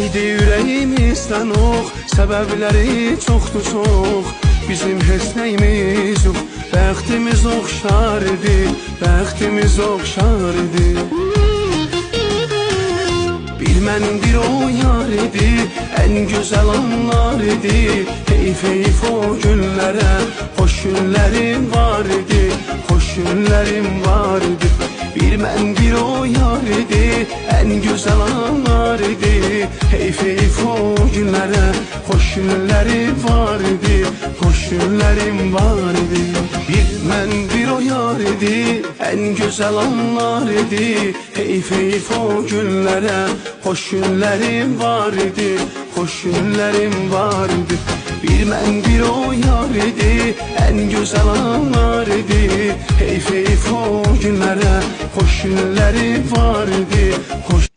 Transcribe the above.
İdi ürəyimizdən ox, səbəbləri çoxdur çox. Bizim heç nəyimiz yox, bəxtimiz oxşar idi, bəxtimiz oxşar idi. Bir mən bir o yar idi, ən gözəl anlar idi. Heyf heyf o günlərə, xoş günlərim var idi, xoş günlərim var idi. Bir mən bir o yar idi, ən gözəl anlar idi. Heyf heyf o günlərə, xoş günlərim var idi, xoş günlərim var idi. Bir mən bir o yar idi, ən gözəl anlar idi. Heyf heyf o günlərə, xoş günlərim var idi, xoş günlərim var idi. Bir mən bir o yar idi, ən gözəl anlar idi. Heyf heyf o günlərə, xoş günlərim var idi, xoş